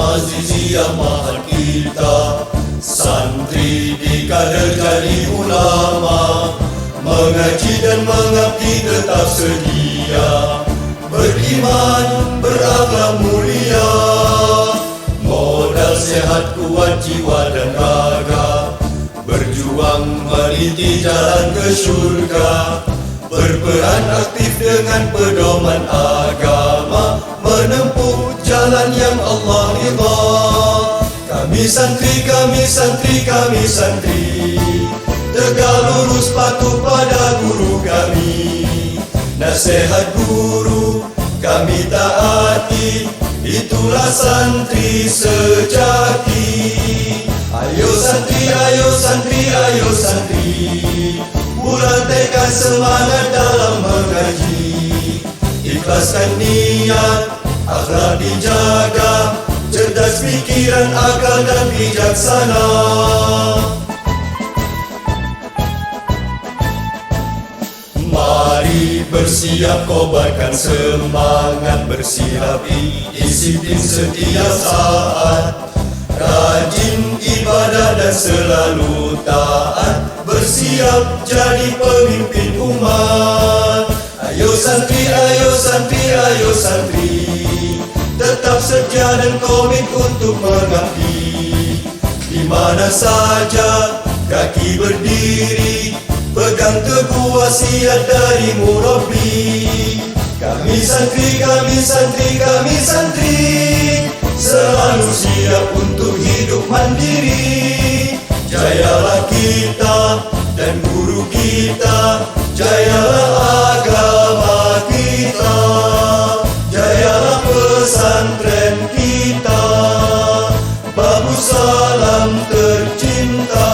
Azizi amahan kita, santri dikader jadi ulama, mengaji dan mengabdi tetap sedia, beriman berakhlak mulia, modal sehat kuat jiwa dan raga, berjuang meniti jalan ke surga, berperan aktif dengan pedoman agama, menempuh jalan yang Allah ridha. Kami santri, kami santri, kami santri, tegak lurus patuh pada guru kami. Nasihat guru kami taati, itulah santri sejati. Ayo santri, ayo santri, ayo santri, bulan tekad semangat dalam mengaji. Ikhlaskan niat, akhlak dijaga, cerdas pikiran, akal dan bijaksana. Mari bersiap kobarkan semangat, bersirapi disiplin setiap saat, rajin ibadah dan selalu taat, bersiap jadi pemimpin umat. Ayo santri, ayo santri, ayo santri, tetap setia dan komit untuk mengabdi. Di mana saja kaki berdiri, pegang teguh wasiat dari murabbi. Kami santri, kami santri, kami santri, selalu siap untuk hidup mandiri. Jayalah kita dan guru kita, jayalah agama kita, jayalah pesantren kita, babu salam tercinta.